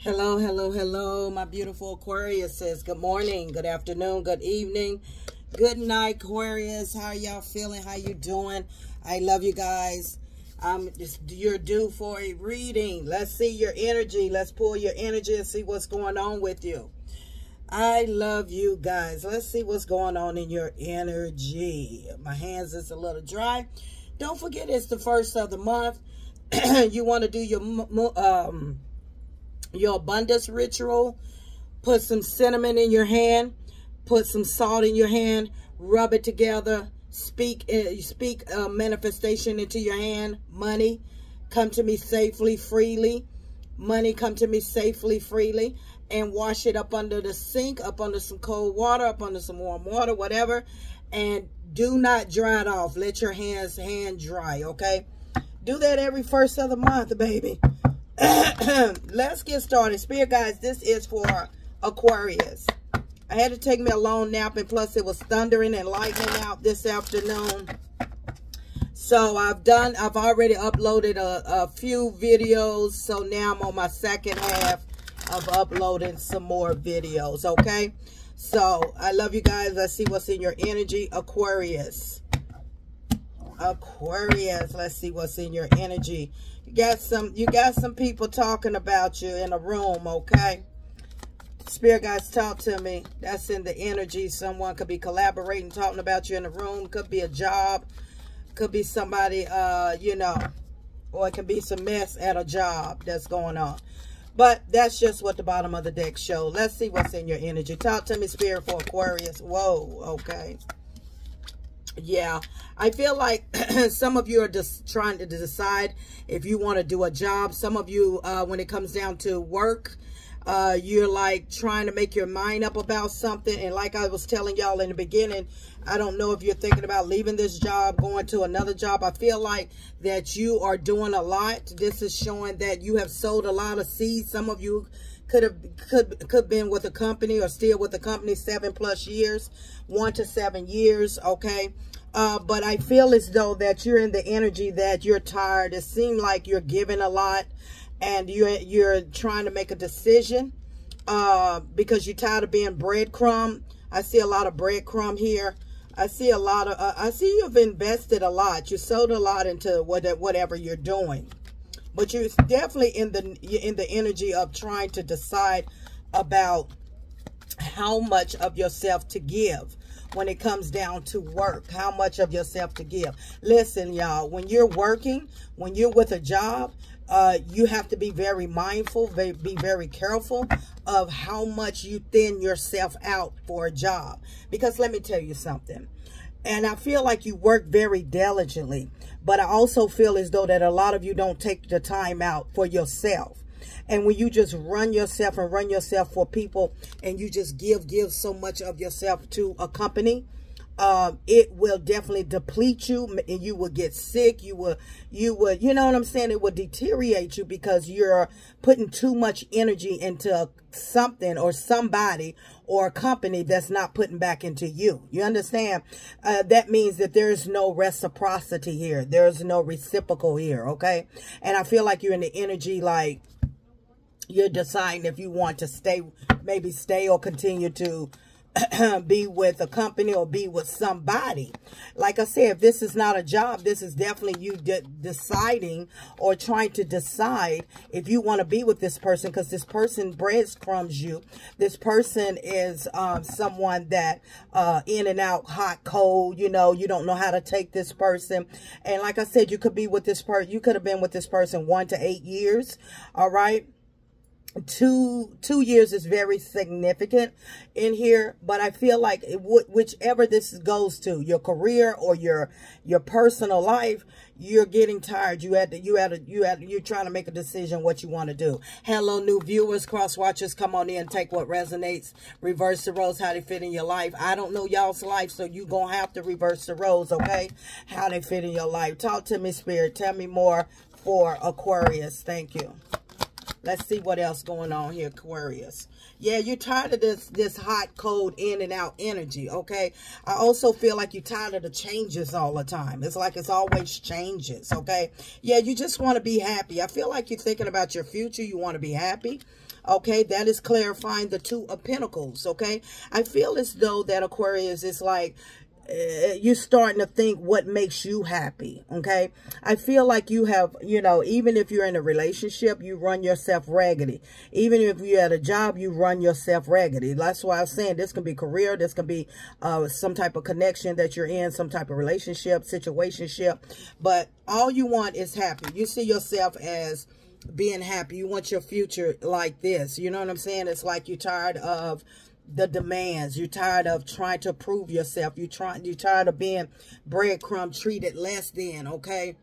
Hello, hello, hello, my beautiful Aquarius says good morning, good afternoon, good evening, good night, Aquarius. How y'all feeling? How you doing? I love you guys. You're due for a reading. Let's see your energy. Let's pull your energy and see what's going on with you. I love you guys. Let's see what's going on in your energy. My hands is a little dry. Don't forget it's the first of the month. You want to do your abundance ritual. Put some cinnamon in your hand, put some salt in your hand, rub it together, speak manifestation into your hand. Money come to me safely, freely. Money come to me safely, freely. And wash it up under the sink, up under some cold water, up under some warm water, whatever. And do not dry it off. Let your hands hand dry, okay? Do that every first of the month, baby. Let's get started. Spirit guys, this is for Aquarius. I had to take me a long nap, and plus it was thundering and lightning out this afternoon. So I've already uploaded a few videos. So now I'm on my second half of uploading some more videos, okay? So I love you guys. Let's see what's in your energy, Aquarius. Aquarius, let's see what's in your energy. You got some people talking about you in a room, okay? Spirit guys, talk to me. That's in the energy. Someone could be collaborating, talking about you in a room. Could be a job. Could be somebody, you know, or it can be some mess at a job that's going on. But that's just what the bottom of the deck shows. Let's see what's in your energy. Talk to me, Spirit, for Aquarius. Whoa, okay. Yeah, I feel like some of you are just trying to decide if you want to do a job. Some of you, when it comes down to work, you're like trying to make your mind up about something. And like I was telling y'all in the beginning, I don't know if you're thinking about leaving this job, going to another job. I feel like that you are doing a lot. This is showing that you have sowed a lot of seeds. Some of you could been with a company or still with the company 7+ years, 1 to 7 years, okay? But I feel as though that you're in the energy that you're tired. It seems like you're giving a lot and you're trying to make a decision because you're tired of being breadcrumb. I see a lot of breadcrumb here. I see a lot of, I see you've invested a lot. You sowed a lot into whatever you're doing. But you're definitely in the energy of trying to decide about how much of yourself to give when it comes down to work. How much of yourself to give. Listen, y'all, when you're working, when you're with a job, you have to be very mindful, be very careful of how much you thin yourself out for a job. Because let me tell you something. And I feel like you work very diligently, but I also feel as though that a lot of you don't take the time out for yourself. And when you just run yourself and run yourself for people and you just give so much of yourself to a company, it will definitely deplete you and you will get sick. You know what I'm saying? It will deteriorate you because you're putting too much energy into something or somebody or a company that's not putting back into you. You understand? That means that there's no reciprocity here. There's no reciprocal here, okay? And I feel like you're in the energy like you're deciding if you want to stay, maybe stay or continue to be with a company or be with somebody. Like I said, if this is not a job, this is definitely you deciding or trying to decide if you want to be with this person, because this person breadcrumbs you. This person is someone that in and out, hot, cold, you know, you don't know how to take this person. And like I said, you could be with this person, you could have been with this person 1 to 8 years, all right? 2 years is very significant in here, but I feel like whichever this goes to, your career or your personal life, you're getting tired. You're trying to make a decision what you want to do. Hello, new viewers, cross watchers, come on in, take what resonates, reverse the roles, how they fit in your life. I don't know y'all's life, so you gonna have to reverse the roles, okay? How they fit in your life. Talk to me, Spirit. Tell me more for Aquarius. Thank you. Let's see what else going on here, Aquarius. Yeah, you're tired of this hot, cold, in and out energy, okay? I also feel like you're tired of the changes all the time. It's like it's always changes, okay? Yeah, you just want to be happy. I feel like you're thinking about your future. You want to be happy. Okay, that is clarifying the Two of Pentacles, okay? I feel as though that, Aquarius, is like you're starting to think what makes you happy, okay? I feel like you have, you know, even if you're in a relationship, you run yourself raggedy. Even if you're at a job, you run yourself raggedy. That's why I'm saying this can be career, this can be some type of connection that you're in, some type of relationship, situationship. But all you want is happy. You see yourself as being happy. You want your future like this. You know what I'm saying? It's like you're tired of the demands. You're tired of trying to prove yourself. You're tired of being breadcrumb treated less than, okay?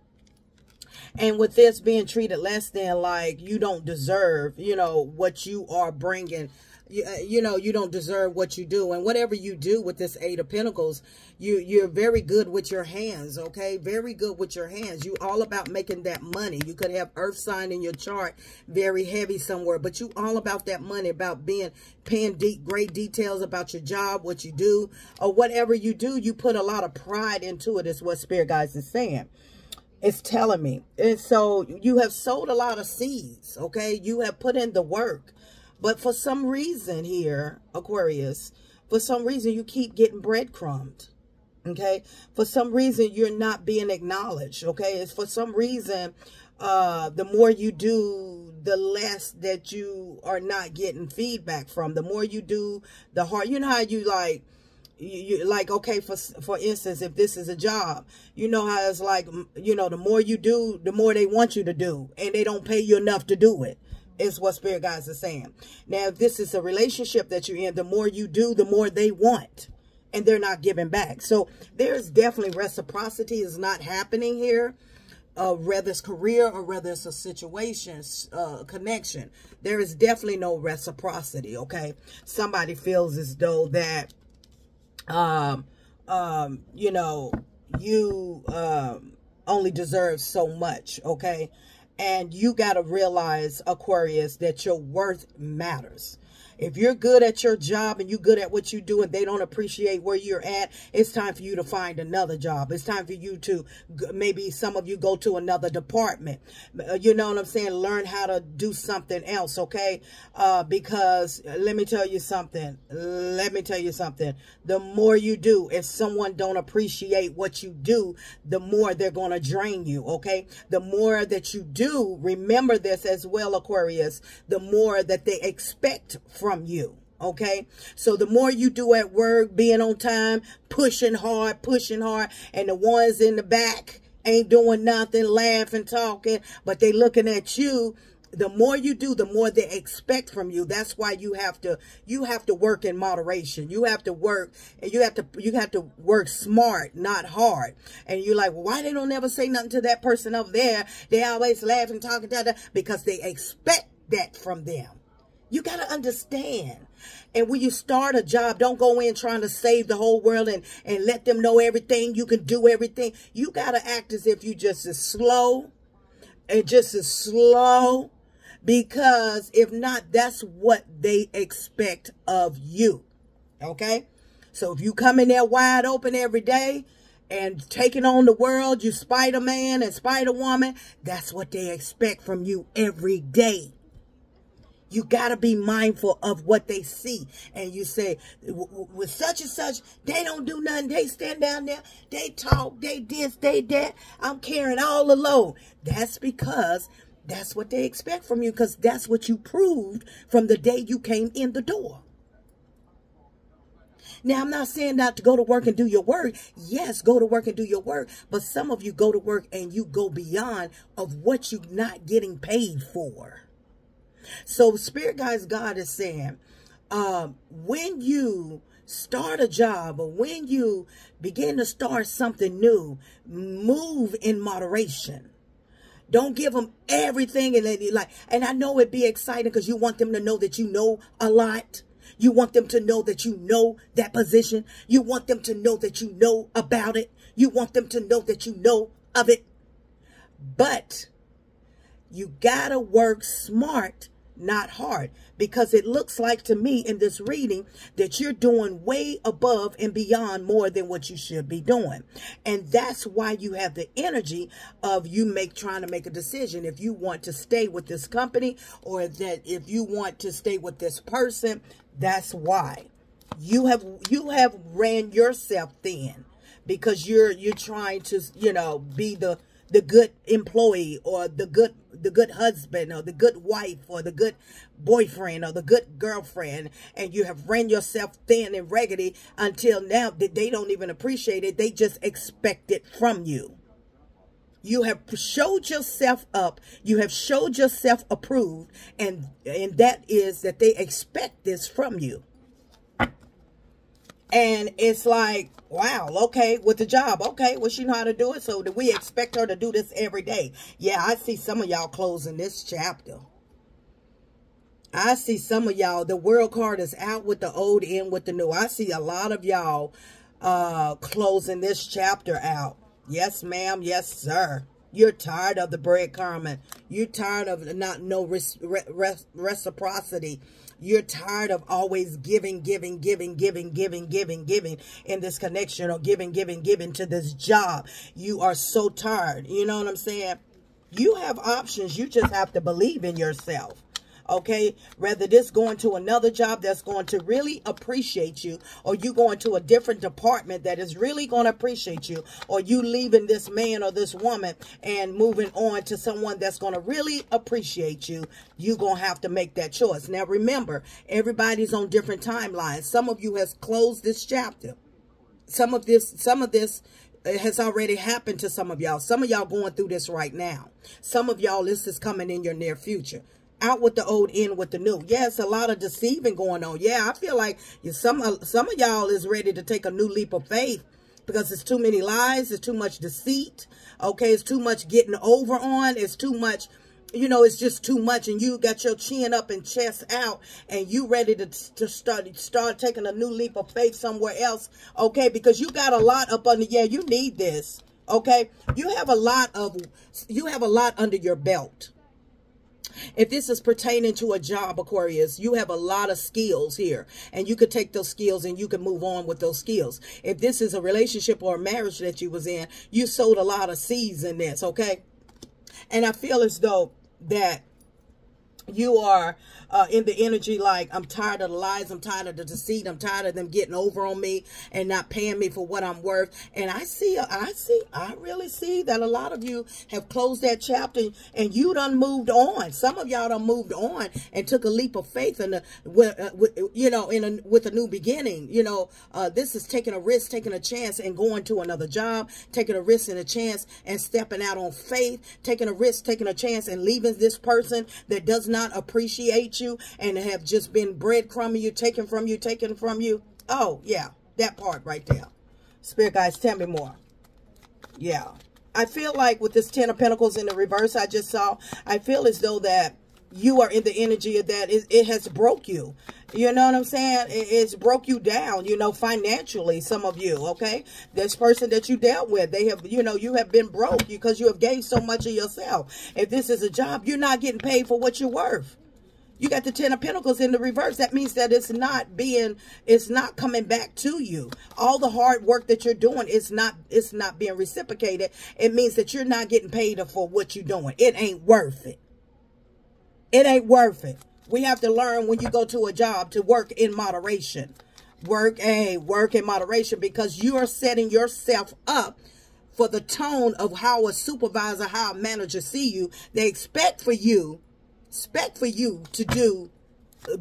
And with this being treated less than, like you don't deserve, you know, what you are bringing. You know, you don't deserve what you do. And whatever you do with this Eight of Pentacles, you're very good with your hands, okay? Very good with your hands. You all about making that money. You could have earth sign in your chart, very heavy somewhere, but you all about that money, about paying great details about your job, what you do, or whatever you do. You put a lot of pride into it, is what Spirit Guides is saying. It's telling me. And so you have sowed a lot of seeds, okay? You have put in the work. But for some reason here, Aquarius, for some reason you keep getting breadcrumbed, okay? For some reason you're not being acknowledged, okay? It's for some reason the more you do, the less that you are not getting feedback from. The more you do, the harder. You know how you like... You like, okay, for instance, if this is a job, you know how it's like, you know, the more you do, the more they want you to do, and they don't pay you enough to do it. Is what Spirit Guides are saying. Now, if this is a relationship that you're in, the more you do, the more they want, and they're not giving back. So there's definitely reciprocity is not happening here. Whether it's career or whether it's a situation, connection, there is definitely no reciprocity. Okay, somebody feels as though that, you know, you only deserve so much. Okay. And you got to realize, Aquarius, that your worth matters. If you're good at your job and you're good at what you do and they don't appreciate where you're at, it's time for you to find another job. It's time for you to, maybe some of you go to another department. You know what I'm saying? Learn how to do something else, okay? Because let me tell you something. Let me tell you something. The more you do, if someone don't appreciate what you do, the more they're going to drain you, okay? The more that you do, remember this as well, Aquarius, the more that they expect from you, okay? So the more you do at work, being on time, pushing hard, and the ones in the back ain't doing nothing, laughing, talking, but they looking at you, the more you do, the more they expect from you. That's why you have to work in moderation. You have to work, and you have to work smart, not hard. And you're like, well, why they don't ever say nothing to that person over there? They always laughing, talking, because they expect that from them. You got to understand. And when you start a job, don't go in trying to save the whole world and let them know everything. You can do everything. You got to act as if you just as slow and just as slow, because if not, that's what they expect of you. Okay? So if you come in there wide open every day and taking on the world, you Spider-Man and Spider-Woman, that's what they expect from you every day. You got to be mindful of what they see. And you say, with such and such, they don't do nothing. They stand down there. They talk. They this, they that. I'm carrying all the load. That's because that's what they expect from you, because that's what you proved from the day you came in the door. Now, I'm not saying not to go to work and do your work. Yes, go to work and do your work. But some of you go to work and you go beyond of what you're not getting paid for. So Spirit Guides, God is saying, when you start a job or when you begin to start something new, move in moderation. Don't give them everything. And I know it'd be exciting because you want them to know that you know a lot. You want them to know that you know that position. You want them to know that you know about it. You want them to know that you know of it. But you gotta work smart not hard, because it looks like to me in this reading that you're doing way above and beyond more than what you should be doing. And that's why you have the energy of trying to make a decision if you want to stay with this company or that if you want to stay with this person. That's why you have ran yourself thin, because you're trying to, you know, be the good employee or the good husband or the good wife or the good boyfriend or the good girlfriend, and you have ran yourself thin and raggedy until now that they don't even appreciate it. They just expect it from you. You have showed yourself up. You have showed yourself approved, and that is that they expect this from you. And it's like, wow, okay, with the job, okay, well, she know how to do it, so do we expect her to do this every day? Yeah, I see some of y'all closing this chapter. I see some of y'all, the world card is out with the old, in with the new. I see a lot of y'all closing this chapter out. Yes, ma'am. Yes, sir. You're tired of the breadcrumbing. You're tired of no reciprocity. You're tired of always giving in this connection, or giving to this job. You are so tired. You know what I'm saying? You have options. You just have to believe in yourself. Okay, whether this going to another job that's going to really appreciate you, or you going to a different department that is really going to appreciate you, or you leaving this man or this woman and moving on to someone that's going to really appreciate you, you're going to have to make that choice. Now, remember, everybody's on different timelines. Some of you has closed this chapter. Some of this has already happened to some of y'all. Some of y'all going through this right now. Some of y'all, this is coming in your near future. Out with the old, in with the new. Yes, a lot of deceiving going on. Yeah, I feel like some of y'all is ready to take a new leap of faith, because it's too many lies. It's too much deceit. Okay, it's too much getting over on. It's too much, you know, it's just too much. And you got your chin up and chest out, and you ready to start taking a new leap of faith somewhere else. Okay, because you got a lot up under. Yeah, you need this. Okay, you have a lot under your belt. If this is pertaining to a job, Aquarius, you have a lot of skills here, and you could take those skills and you can move on with those skills. If this is a relationship or a marriage that you was in, you sowed a lot of seeds in this, okay? And I feel as though that you are in the energy like, I'm tired of the lies, I'm tired of the deceit, I'm tired of them getting over on me and not paying me for what I'm worth. And I really see that a lot of you have closed that chapter and you done moved on. Some of y'all done moved on and took a leap of faith and with a new beginning. You know, this is taking a risk, taking a chance and going to another job, taking a risk and a chance and stepping out on faith, taking a risk, taking a chance and leaving this person that does not appreciate you and have just been breadcrumbing you, taken from you. Oh, yeah, that part right there. Spirit guides, tell me more. Yeah. I feel like with this 10 of Pentacles in the reverse I just saw, I feel as though that you are in the energy of that it has broke you. You know what I'm saying? It's broke you down, you know, financially, some of you, okay? This person that you dealt with, they have, you know, you have been broke because you have gained so much of yourself. If this is a job, you're not getting paid for what you're worth. You got the 10 of Pentacles in the reverse. That means that it's not coming back to you. All the hard work that you're doing it's not being reciprocated. It means that you're not getting paid for what you're doing. It ain't worth it. It ain't worth it. We have to learn when you go to a job to work in moderation. Work in moderation, because you are setting yourself up for the tone of how a supervisor, how a manager see you. They expect for you to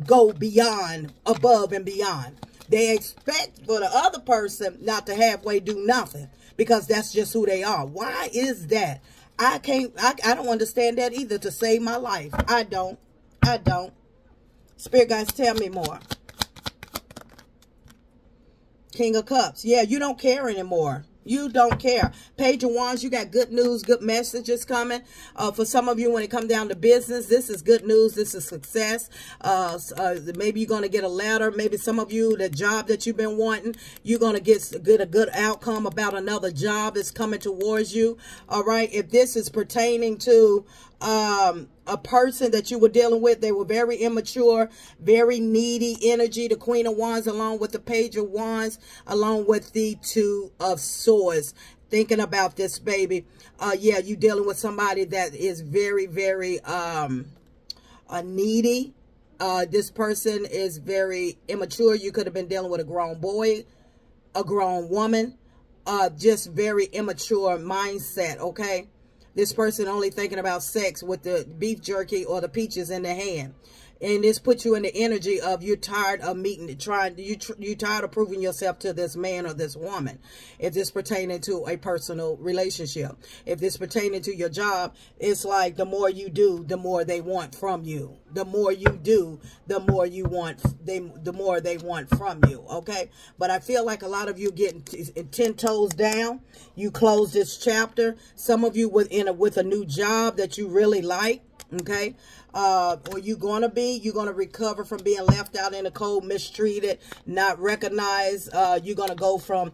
go beyond, above and beyond. They expect for the other person not to halfway do nothing, because that's just who they are. Why is that? I don't understand that either, to save my life. I don't. Spirit guys, tell me more. King of Cups. Yeah, you don't care anymore. You don't care. Page of Wands, you got good news, good messages coming. For some of you, when it comes down to business, this is good news. This is success. Maybe you're going to get a letter. Maybe some of you, the job that you've been wanting, you're going to get a good outcome about another job that's coming towards you. All right. If this is pertaining to a person that you were dealing with. They were very immature, very needy energy. The Queen of Wands along with the Page of Wands, along with the Two of Swords. Thinking about this, baby. Yeah, you dealing with somebody that is very, very needy. This person is very immature. You could have been dealing with a grown boy, a grown woman. Just very immature mindset, okay? This person only thinking about sex with the beef jerky or the peaches in their hand. And this puts you in the energy of you're tired of meeting, you're tired of proving yourself to this man or this woman. If this pertaining to a personal relationship, if this pertaining to your job, it's like the more you do, the more they want from you. The more you do, the more you want, the more they want from you. Okay, but I feel like a lot of you getting 10 toes down. You close this chapter. Some of you with a new job that you really like. Okay, or you're going to recover from being left out in the cold, mistreated, not recognized. You're going to go from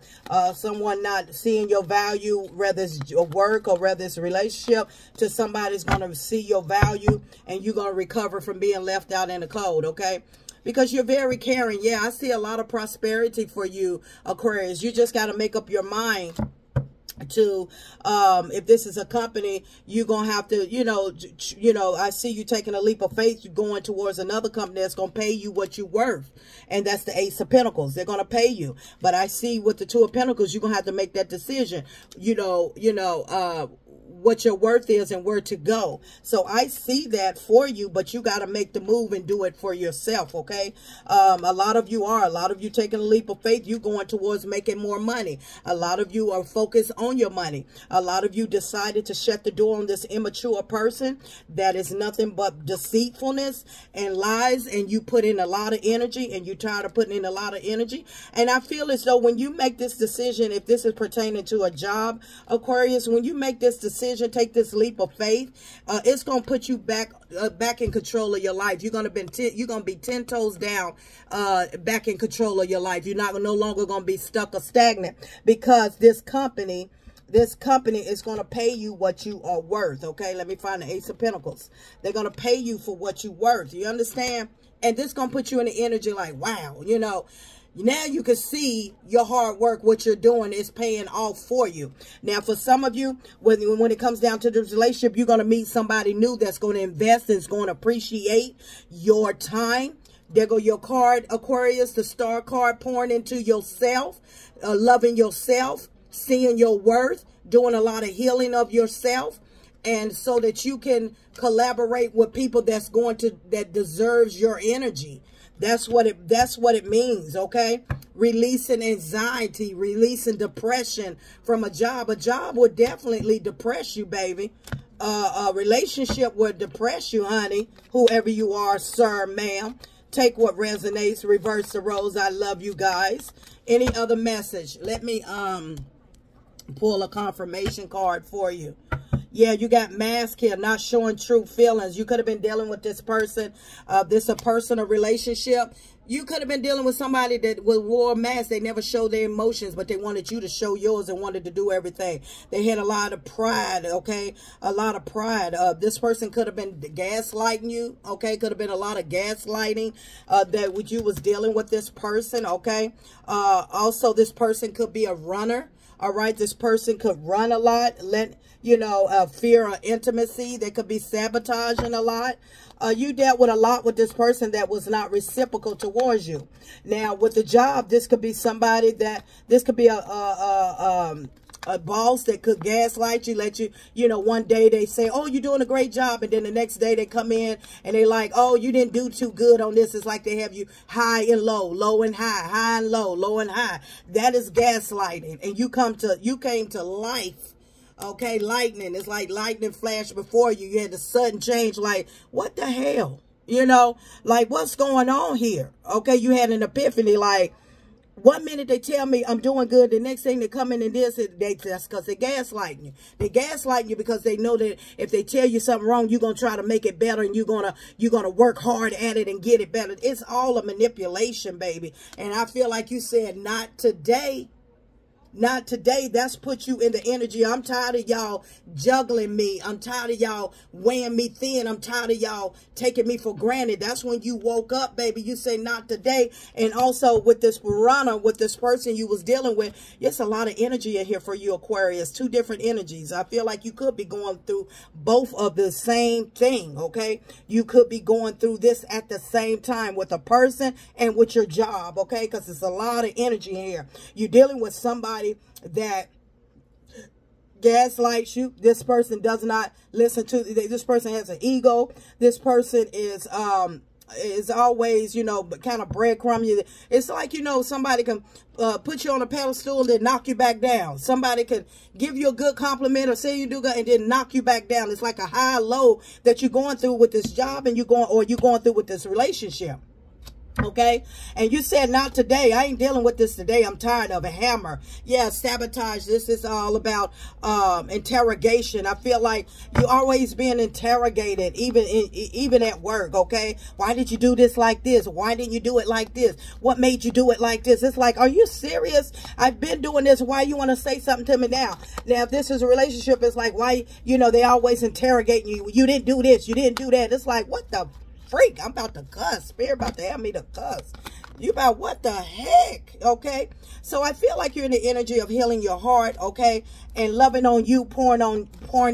someone not seeing your value, whether it's your work or whether it's a relationship, to somebody's going to see your value, and you're going to recover from being left out in the cold. Okay, because you're very caring. Yeah, I see a lot of prosperity for you, Aquarius. You just got to make up your mind to if this is a company, you're gonna have to, you know, I see you taking a leap of faith. You're going towards another company that's gonna pay you what you're worth, and that's the Ace of Pentacles. They're gonna pay you, but I see with the Two of Pentacles, you're gonna have to make that decision. What your worth is and where to go. So I see that for you, but you got to make the move and do it for yourself. Okay. A lot of you taking a leap of faith. You going towards making more money. A lot of you are focused on your money. A lot of you decided to shut the door on this immature person that is nothing but deceitfulness and lies, and you put in a lot of energy, and you're tired of putting in a lot of energy. And I feel as though when you make this decision, if this is pertaining to a job, Aquarius, when you make this decision, take this leap of faith, it's going to put you back in control of your life. You're going to be 10 toes down, back in control of your life. You're no longer going to be stuck or stagnant, because this company is going to pay you what you are worth. Okay, let me find the Ace of Pentacles. They're going to pay you for what you're worth. You understand? And this is going to put you in the energy like, wow, you know, now you can see your hard work, what you're doing is paying off for you. Now, for some of you, when it comes down to this relationship, you're going to meet somebody new that's going to invest and is going to appreciate your time. There go your card, Aquarius, the Star card, pouring into yourself, loving yourself, seeing your worth, doing a lot of healing of yourself. And so that you can collaborate with people that deserves your energy. That's what it means, okay? Releasing anxiety, releasing depression from a job. A job would definitely depress you, baby. A relationship would depress you, honey. Whoever you are, sir, ma'am. Take what resonates, reverse the roles. I love you guys. Any other message? Let me pull a confirmation card for you. Yeah, you got mask here, not showing true feelings. You could have been dealing with this person. This a personal relationship. You could have been dealing with somebody that wore a mask. They never showed their emotions, but they wanted you to show yours and wanted to do everything. They had a lot of pride, okay? A lot of pride. This person could have been gaslighting you, okay? Could have been a lot of gaslighting that you was dealing with this person, okay? Also, this person could be a runner. All right, this person could run a lot, fear of intimacy. They could be sabotaging a lot. You dealt with a lot with this person that was not reciprocal towards you. Now, with the job, this could be somebody this could be a boss that could gaslight you, let you, one day they say, oh, you're doing a great job. And then the next day they come in and they like, oh, you didn't do too good on this. It's like they have you high and low, low and high, high and low, low and high. That is gaslighting. And you came to life. Okay, lightning. It's like lightning flashed before you. You had a sudden change, like, what the hell? Like, what's going on here? Okay, you had an epiphany, like, 1 minute they tell me I'm doing good, the next thing they come in and that's because they gaslighting you. They gaslighting you because they know that if they tell you something wrong, you're gonna try to make it better, and you're gonna work hard at it and get it better. It's all a manipulation, baby. And I feel like you said, not today. Not today. That's put you in the energy. I'm tired of y'all juggling me. I'm tired of y'all weighing me thin. I'm tired of y'all taking me for granted. That's when you woke up, baby. You say not today. And also with this piranha, with this person you was dealing with, it's a lot of energy in here for you, Aquarius. Two different energies. I feel like you could be going through both of the same thing, okay? You could be going through this at the same time with a person and with your job, okay? Because there's a lot of energy in here. You're dealing with somebody that gaslights you. This person does not listen to, this person has an ego. This person is always, you know, kind of breadcrumb you. It's like, you know, somebody can put you on a pedestal and then knock you back down. Somebody can give you a good compliment or say you do good and then knock you back down. It's like a high low that you're going through with this job and you're going through with this relationship. Okay, and you said not today. I ain't dealing with this today. I'm tired of a hammer. Yeah, sabotage. This is all about interrogation. I feel like you're always being interrogated, even at work. Okay, why did you do this like this? Why didn't you do it like this? What made you do it like this? It's like, are you serious? I've been doing this. Why you want to say something to me now? Now, if this is a relationship, it's like, why, you know, they always interrogating you. You didn't do this. You didn't do that. It's like, what the freak? I'm about to cuss. Spirit about to have me to cuss. You about what the heck? Okay, so I feel like you're in the energy of healing your heart, okay, and loving on you, pouring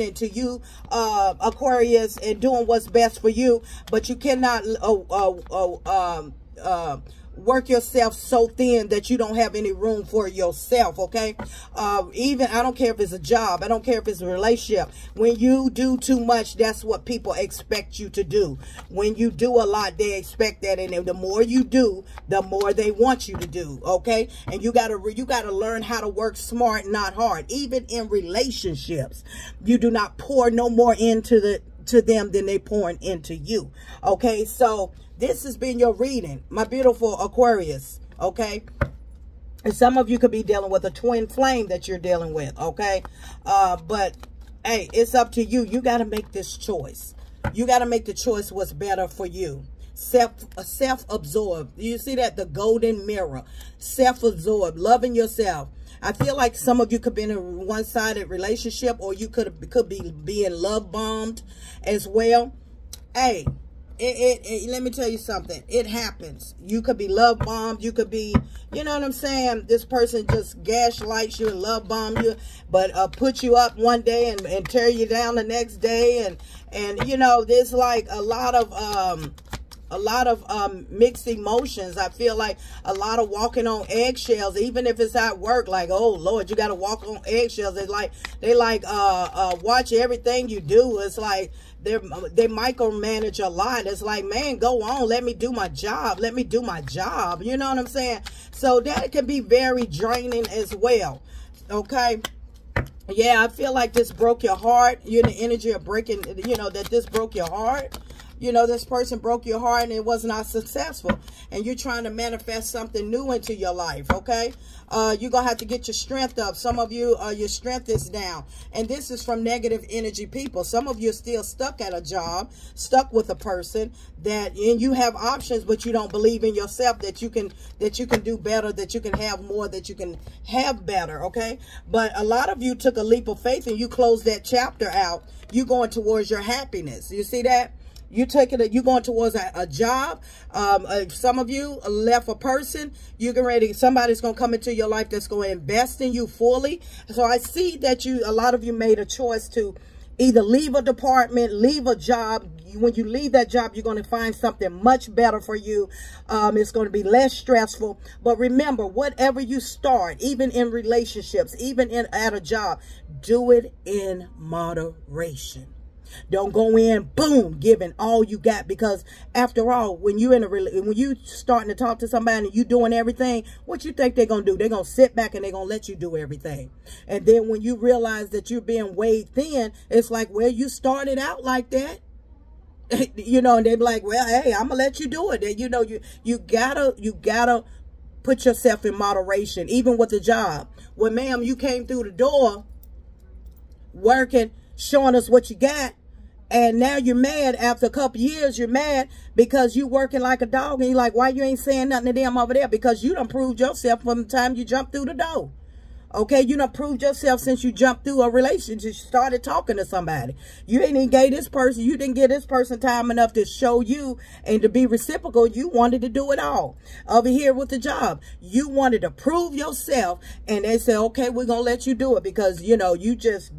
into you, Aquarius, and doing what's best for you. But you cannot work yourself so thin that you don't have any room for yourself, okay? Even, I don't care if it's a job, I don't care if it's a relationship. When you do too much, that's what people expect you to do. When you do a lot, they expect that, and the more you do, the more they want you to do, okay? And you gotta learn how to work smart, not hard. Even in relationships, you do not pour no more into them than they pouring into you, okay? So this has been your reading, my beautiful Aquarius, okay? And some of you could be dealing with a twin flame that you're dealing with, okay? But, hey, it's up to you. You got to make this choice. You got to make the choice what's better for you. Self-absorbed. You see that? The golden mirror. Self-absorbed. Loving yourself. I feel like some of you could be in a one-sided relationship, or you could be being love bombed as well. Hey, let me tell you something. It happens. You could be love bombed. You could be, you know what I'm saying? This person just gaslights you and love bomb you, but put you up one day and tear you down the next day. And you know, there's like a lot of mixed emotions. I feel like a lot of walking on eggshells, even if it's at work. Like, oh Lord, you got to walk on eggshells. They watch everything you do. It's like they micromanage a lot. It's like, man, go on, let me do my job. Let me do my job. You know what I'm saying? So that can be very draining as well. Okay. Yeah, I feel like this broke your heart. You're in the energy of breaking, you know, that this broke your heart. You know, this person broke your heart and it was not successful. And you're trying to manifest something new into your life, okay? You're going to have to get your strength up. Some of you, your strength is down. And this is from negative energy people. Some of you are still stuck at a job, stuck with a person and you have options, but you don't believe in yourself that you can do better, that you can have more, that you can have better, okay? But a lot of you took a leap of faith and you closed that chapter out. You're going towards your happiness. You see that? You're going towards a job. Some of you left a person. You're getting ready. Somebody's going to come into your life that's going to invest in you fully. So I see that a lot of you made a choice to either leave a department, leave a job. When you leave that job, you're going to find something much better for you. It's going to be less stressful. But remember, whatever you start, even in relationships, even at a job, do it in moderation. Don't go in, boom, giving all you got, because after all, when you starting to talk to somebody and you doing everything, what you think they're going to do? They're going to sit back and they're going to let you do everything. And then when you realize that you're being weighed thin, it's like, well, you started out like that. You know, and they're like, well, hey, I'm going to let you do it. And you know, you gotta put yourself in moderation, even with the job. Well, ma'am, you came through the door working, showing us what you got. And now you're mad. After a couple years, you're mad because you working like a dog. And you're like, why you ain't saying nothing to them over there? Because you done proved yourself from the time you jumped through the door. Okay, you done proved yourself since you jumped through a relationship, started talking to somebody. You didn't even give this person, you didn't give this person time enough to show you and to be reciprocal. You wanted to do it all. Over here with the job, you wanted to prove yourself, and they said, okay, we're going to let you do it because, you know, you just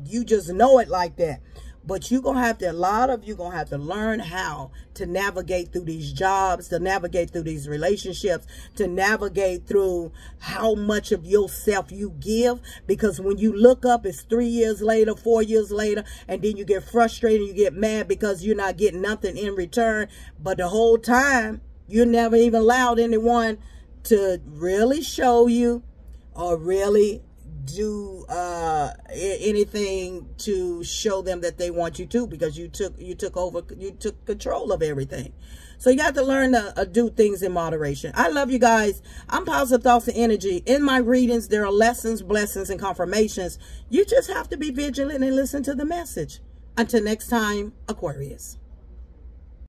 know it like that. But you're going to have to, a lot of you going to have to learn how to navigate through these jobs, to navigate through these relationships, to navigate through how much of yourself you give. Because when you look up, it's 3 years later, 4 years later, and then you get frustrated, you get mad because you're not getting nothing in return. But the whole time, you never even allowed anyone to really show you or really do anything to show them that they want you to, because you took control of everything. So you got to learn to do things in moderation. I love you guys. I'm Positive Thoughts and Energy. In my readings, there are lessons, blessings, and confirmations. You just have to be vigilant and listen to the message. Until next time, Aquarius.